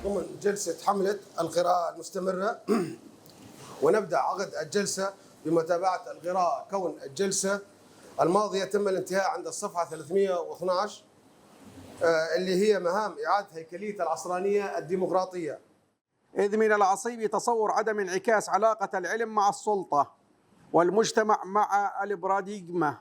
ضمن جلسة حملة القراءة المستمرة ونبدأ عقد الجلسة بمتابعة القراءة، كون الجلسة الماضية تم الانتهاء عند الصفحة 312 اللي هي مهام إعادة هيكلية العصرانية الديمقراطية. إذ من العصيب تصور عدم انعكاس علاقة العلم مع السلطة والمجتمع مع البراديغما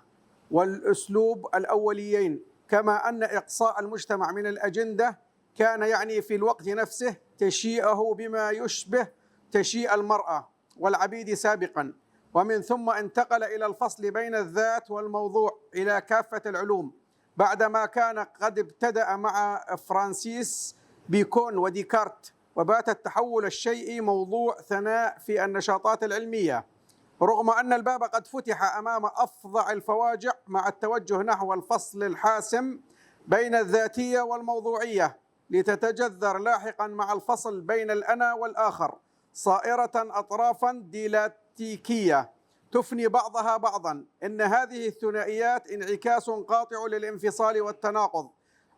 والأسلوب الأوليين، كما أن إقصاء المجتمع من الأجندة كان يعني في الوقت نفسه تشييئه بما يشبه تشييء المرأة والعبيد سابقا، ومن ثم انتقل إلى الفصل بين الذات والموضوع إلى كافة العلوم، بعدما كان قد ابتدأ مع فرانسيس بيكون وديكارت، وبات التحول الشيئي موضوع ثناء في النشاطات العلمية، رغم أن الباب قد فتح أمام أفظع الفواجع مع التوجه نحو الفصل الحاسم بين الذاتية والموضوعية، لتتجذر لاحقا مع الفصل بين الأنا والآخر، صائرة أطرافا ديالكتيكية تفني بعضها بعضا. إن هذه الثنائيات انعكاس قاطع للانفصال والتناقض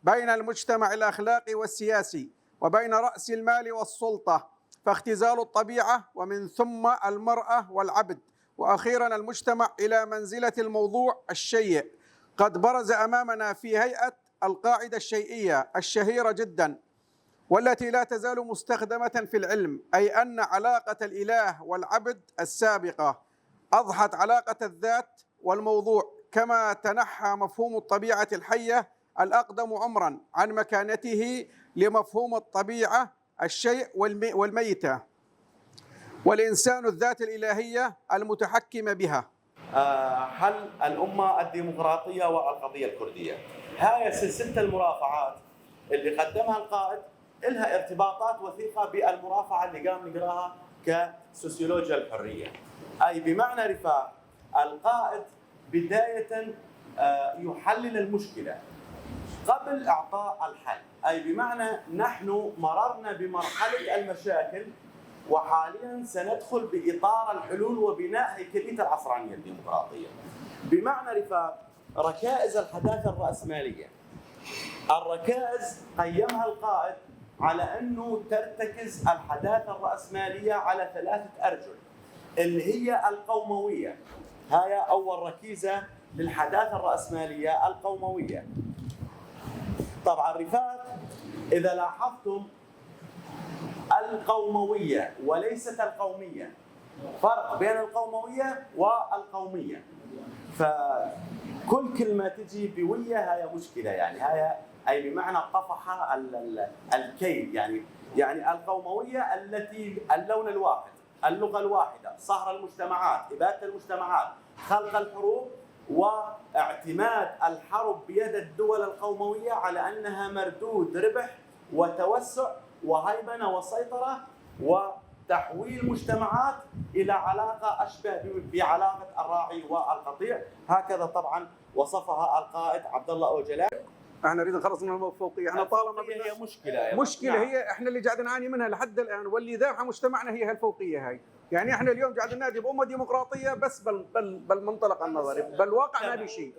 بين المجتمع الأخلاقي والسياسي وبين رأس المال والسلطة، فاختزال الطبيعة ومن ثم المرأة والعبد وأخيرا المجتمع إلى منزلة الموضوع الشيء قد برز أمامنا في هيئة القاعدة الشيئية الشهيرة جدا، والتي لا تزال مستخدمة في العلم، أي أن علاقة الإله والعبد السابقة أضحت علاقة الذات والموضوع، كما تنحى مفهوم الطبيعة الحية الأقدم عمرا عن مكانته لمفهوم الطبيعة الشيء والميتة والإنسان الذات الإلهية المتحكمة بها. حل الأمة الديمقراطية والقضية الكردية. هاي سلسلة المرافعات اللي قدمها القائد لها ارتباطات وثيقة بالمرافعة اللي قام نقراها كسوسيولوجيا الحرية، أي بمعنى رفاق القائد بداية يحلل المشكلة قبل إعطاء الحل، أي بمعنى نحن مررنا بمرحلة المشاكل وحاليا سندخل بإطار الحلول وبناء هيكلية العصرانية الديمقراطية. بمعنى رفاق ركائز الحداثة الرأسمالية، الركائز قيمها القائد على أنه ترتكز الحداثة الرأسمالية على 3 أرجل اللي هي القوموية. هاي أول ركيزة للحداثة الرأسمالية القوموية. طبعا رفاق إذا لاحظتم القوموية وليست القومية، فرق بين القوموية والقومية، فكل كلمة تجي بوية هاي مشكلة، يعني هاي أي بمعنى طفح الكيل، يعني القوموية التي اللون الواحد، اللغة الواحدة، صهر المجتمعات، إبادة المجتمعات، خلق الحروب، واعتماد الحرب بيد الدول القوموية على أنها مردود ربح وتوسع وهيمنة وسيطرة وتحويل مجتمعات إلى علاقة أشبه بعلاقة الراعي والقطيع. هكذا طبعا وصفها القائد عبد الله أوجلان. احنا نريد نخلص من الفوقية، احنا طالما هي مشكلة نعم. هي احنا اللي قاعد نعاني منها لحد الآن، واللي ذابحة مجتمعنا هي هالفوقية هاي. يعني احنا اليوم قاعد ننادي بأمة ديمقراطية بس بالمنطلق النظري، بالواقع ما في شيء.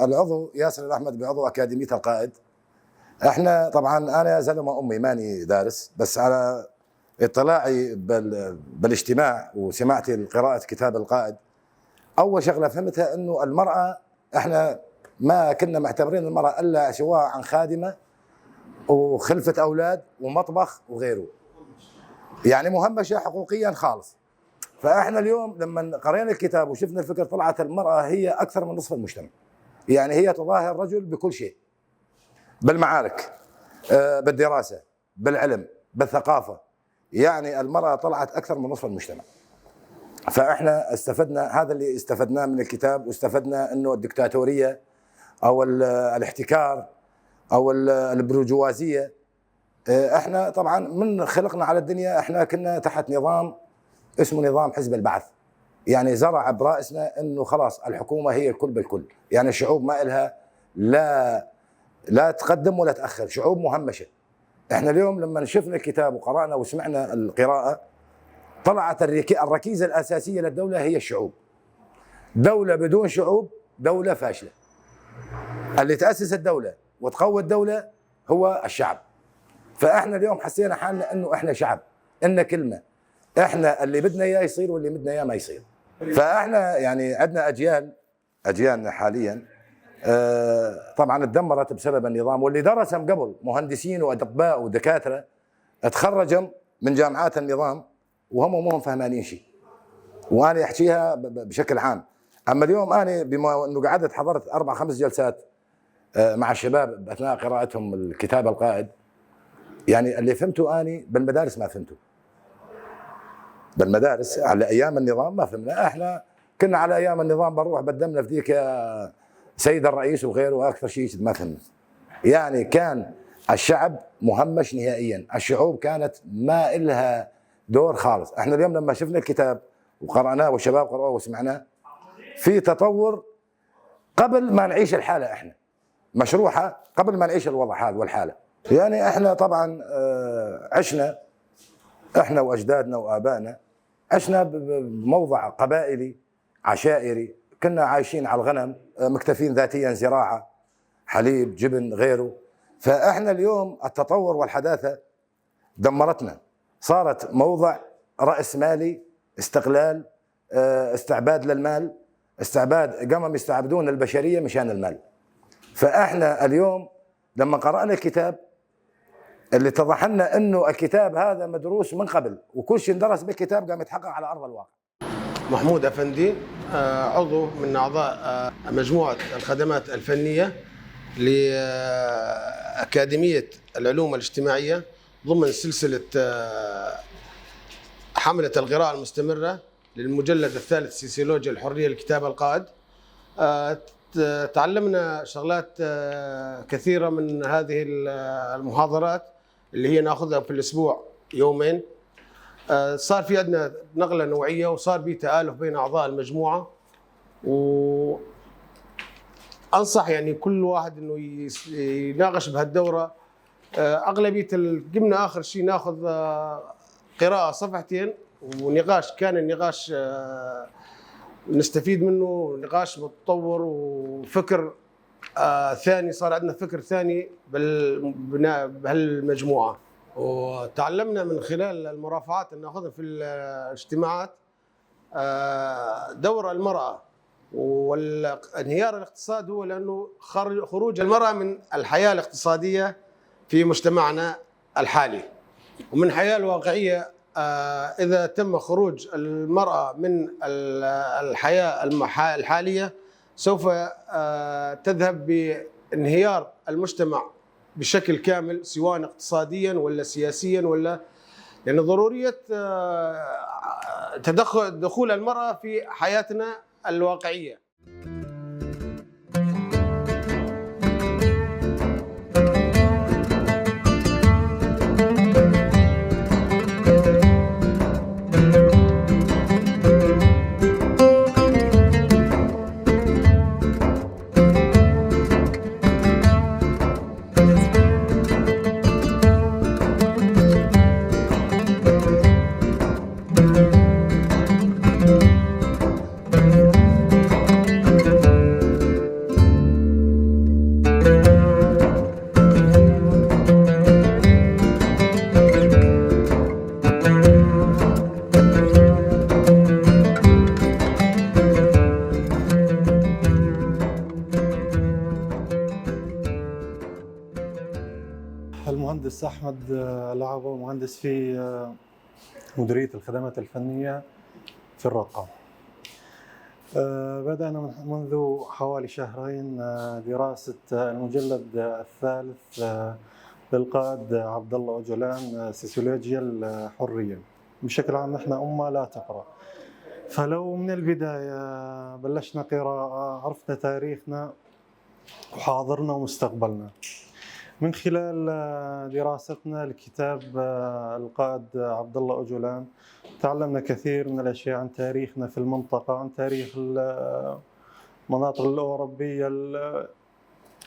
العضو ياسر الأحمد بعضو أكاديمية القائد. احنا طبعا انا زلمه امي ماني دارس، بس على اطلاعي بالاجتماع وسماعتي لقراءه كتاب القائد، اول شغله فهمتها انه المراه احنا ما كنا معتبرين المراه الا سواء عن خادمه وخلفه اولاد ومطبخ وغيره، يعني مهمشه حقوقيا خالص. فاحنا اليوم لما قرينا الكتاب وشفنا الفكر طلعت المراه هي اكثر من نصف المجتمع. يعني هي تضاهي الرجل بكل شيء، بالمعارك، بالدراسة، بالعلم، بالثقافة. يعني المرأة طلعت أكثر من نصف المجتمع. فإحنا استفدنا، هذا اللي استفدناه من الكتاب، واستفدنا أنه الدكتاتورية أو الاحتكار أو البرجوازية، إحنا طبعا من خلقنا على الدنيا إحنا كنا تحت نظام اسمه نظام حزب البعث. يعني زرع برأسنا أنه خلاص الحكومة هي الكل بالكل، يعني الشعوب ما إلها لا تقدم ولا تأخر، شعوب مهمشة. احنا اليوم لما شفنا الكتاب وقرأنا وسمعنا القراءة، طلعت الركيزة الأساسية للدولة هي الشعوب. دولة بدون شعوب دولة فاشلة. اللي تأسس الدولة وتقوي الدولة هو الشعب. فاحنا اليوم حسينا حالنا انه احنا شعب، إلنا كلمة، احنا اللي بدنا اياه يصير واللي بدنا اياه ما يصير. فاحنا يعني عندنا اجيالنا حاليا طبعا اتدمرت بسبب النظام، واللي درسهم قبل مهندسين واطباء ودكاتره تخرجوا من جامعات النظام وهم مو فهمانين شيء. وانا احكيها بشكل عام. اما اليوم انا بما انه قعدت حضرت 4-5 جلسات مع الشباب اثناء قراءتهم الكتاب القائد، يعني اللي فهمته اني بالمدارس ما فهمته. بالمدارس على ايام النظام ما فهمنا، احنا كنا على ايام النظام بنروح بدمنا في ذيك سيد الرئيس وغيره، واكثر شيء ما فهمنا. يعني كان الشعب مهمش نهائيا، الشعوب كانت ما إلها دور خالص. احنا اليوم لما شفنا الكتاب وقرأناه والشباب قرأوه وسمعناه، في تطور قبل ما نعيش الحالة، احنا مشروحة قبل ما نعيش الوضع هذا والحالة. يعني احنا طبعا عشنا احنا واجدادنا وابائنا، عشنا بموضع قبائلي عشائري، كنا عايشين على الغنم، مكتفين ذاتيا، زراعة، حليب، جبن، غيره. فاحنا اليوم التطور والحداثة دمرتنا، صارت موضع رأسمالي، استغلال، استعباد للمال، استعباد، قاموا يستعبدون البشرية مشان المال. فاحنا اليوم لما قرأنا الكتاب اللي اتضح لنا انه الكتاب هذا مدروس من قبل، وكل شيء درس بالكتاب قام يتحقق على ارض الواقع. محمود أفندي، عضو من أعضاء مجموعة الخدمات الفنية لأكاديمية العلوم الاجتماعية ضمن سلسلة حملة القراءة المستمرة للمجلد الثالث سيسيولوجيا الحرية للكتاب القائد. تعلمنا شغلات كثيرة من هذه المحاضرات اللي هي ناخذها في الأسبوع يومين. صار في عندنا نقلة نوعية، وصار في تآلف بين أعضاء المجموعة. وأنصح يعني كل واحد إنه يناقش بهالدورة. أغلبية قمنا آخر شيء ناخذ قراءة صفحتين ونقاش، كان النقاش نستفيد منه، نقاش متطور وفكر ثاني، صار عندنا فكر ثاني بهالمجموعة. وتعلمنا من خلال المرافعات اللي ناخذها في الاجتماعات دور المرأة والانهيار الاقتصاد، هو لأنه خروج المرأة من الحياة الاقتصادية في مجتمعنا الحالي ومن الحياة الواقعية. إذا تم خروج المرأة من الحياة الحالية سوف تذهب بانهيار المجتمع بشكل كامل، سواء اقتصاديا ولا سياسيا، ولا يعني ضرورية دخول المرأة في حياتنا الواقعية. المهندس أحمد العبو، مهندس في مديرية الخدمات الفنية في الرقم. بدأنا منذ حوالي شهرين دراسة المجلد الثالث للقائد عبد الله أوجلان، سوسيولوجيا الحرية. بشكل عام نحن أمة لا تقرأ، فلو من البداية بلشنا قراءة عرفنا تاريخنا وحاضرنا ومستقبلنا. من خلال دراستنا لكتاب القائد عبد الله أوجلان تعلمنا كثير من الأشياء عن تاريخنا في المنطقة، عن تاريخ المناطق الأوروبية،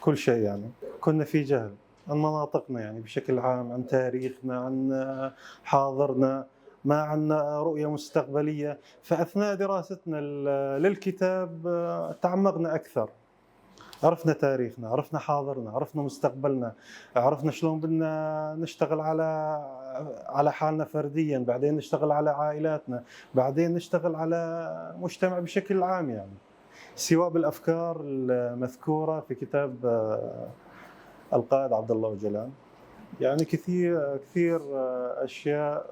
كل شيء. يعني كنا في جهل عن مناطقنا يعني بشكل عام، عن تاريخنا، عن حاضرنا، ما عندنا رؤية مستقبلية. فأثناء دراستنا للكتاب تعمقنا أكثر، عرفنا تاريخنا، عرفنا حاضرنا، عرفنا مستقبلنا، عرفنا شلون بدنا نشتغل على حالنا فرديا، بعدين نشتغل على عائلاتنا، بعدين نشتغل على مجتمع بشكل عام، يعني سواء بالافكار المذكوره في كتاب القائد عبد الله أوجلان. يعني كثير اشياء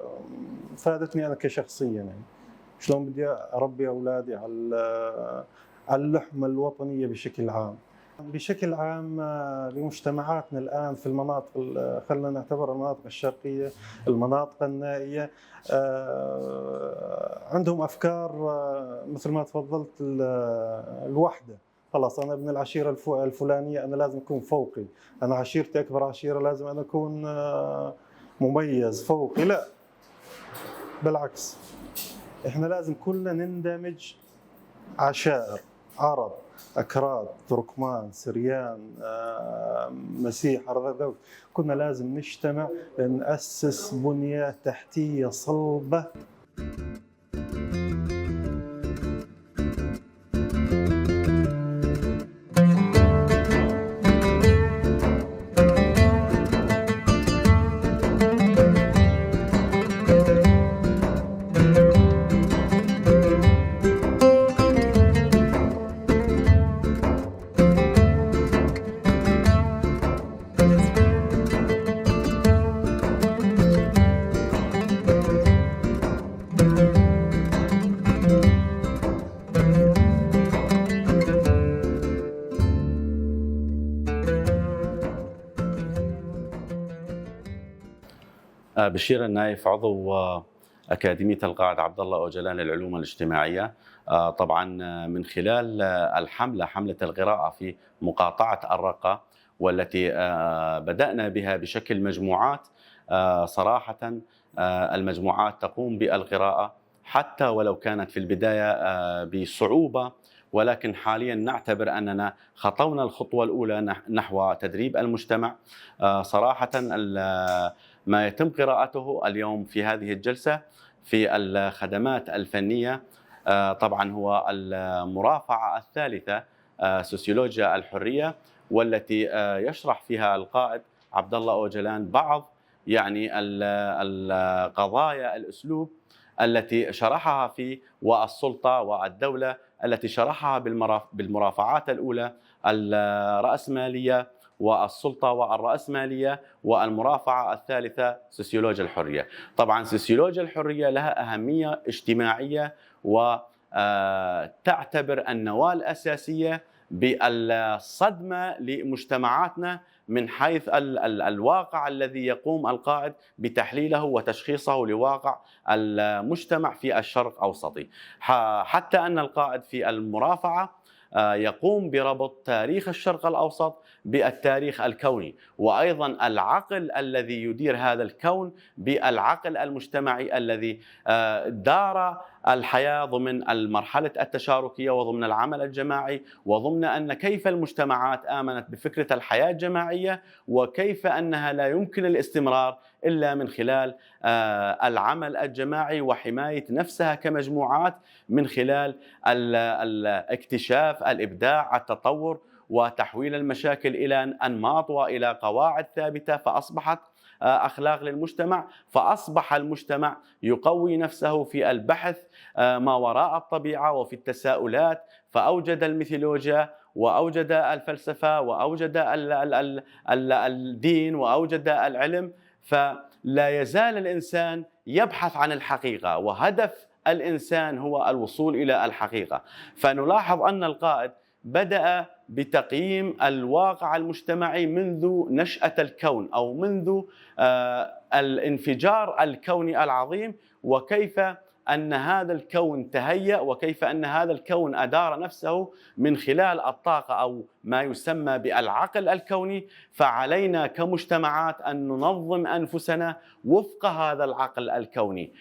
فادتني انا كشخصيا، يعني شلون بدي اربي اولادي على اللحمه الوطنيه بشكل عام. بشكل عام بمجتمعاتنا الآن في المناطق، خلينا نعتبر المناطق الشرقية، المناطق النائية، عندهم أفكار مثل ما تفضلت، الوحدة. خلاص أنا ابن العشيرة الفلانية، أنا لازم أكون فوقي، أنا عشيرتي أكبر عشيرة، لازم أنا أكون مميز فوقي. لا، بالعكس، إحنا لازم كلنا نندمج، عشائر، عرب، أكراد، تركمان، سريان، مسيح، أرثوذكس، كنا لازم نجتمع نأسس بنية تحتية صلبة. بشير النايف، عضو أكاديمية القائد عبد الله أوجلان للعلوم الاجتماعية. طبعا من خلال حملة القراءة في مقاطعة الرقة، والتي بدأنا بها بشكل مجموعات. صراحة المجموعات تقوم بالقراءة حتى ولو كانت في البداية بصعوبة، ولكن حاليا نعتبر أننا خطونا الخطوة الأولى نحو تدريب المجتمع. صراحة ما يتم قراءته اليوم في هذه الجلسة في الخدمات الفنية طبعا هو المرافعة الثالثة، سوسيولوجيا الحرية، والتي يشرح فيها القائد عبد الله أوجلان بعض يعني القضايا، الأسلوب التي شرحها في والسلطة والدولة التي شرحها بالمرافعات الأولى، الرأسمالية والسلطة والرأسمالية، والمرافعة الثالثة سوسيولوجيا الحرية. طبعا سوسيولوجيا الحرية لها أهمية اجتماعية، وتعتبر النواة الأساسية بالصدمة لمجتمعاتنا من حيث الواقع الذي يقوم القائد بتحليله وتشخيصه لواقع المجتمع في الشرق الأوسطي، حتى أن القائد في المرافعة يقوم بربط تاريخ الشرق الأوسط بالتاريخ الكوني، وأيضا العقل الذي يدير هذا الكون بالعقل المجتمعي الذي دار الحياة ضمن المرحلة التشاركية وضمن العمل الجماعي، وضمن أن كيف المجتمعات آمنت بفكرة الحياة الجماعية، وكيف أنها لا يمكن الاستمرار إلا من خلال العمل الجماعي وحماية نفسها كمجموعات من خلال الاكتشاف، الإبداع، التطور، وتحويل المشاكل إلى أنماط وإلى قواعد ثابتة، فأصبحت أخلاق للمجتمع، فأصبح المجتمع يقوي نفسه في البحث ما وراء الطبيعة وفي التساؤلات، فأوجد الميثولوجيا وأوجد الفلسفة وأوجد الدين وأوجد العلم. فلا يزال الإنسان يبحث عن الحقيقة، وهدف الإنسان هو الوصول إلى الحقيقة. فنلاحظ أن القائد بدأ بتقييم الواقع المجتمعي منذ نشأة الكون أو منذ الانفجار الكوني العظيم، وكيف أن هذا الكون تهيأ وكيف أن هذا الكون أدار نفسه من خلال الطاقة أو ما يسمى بالعقل الكوني. فعلينا كمجتمعات أن ننظم أنفسنا وفق هذا العقل الكوني.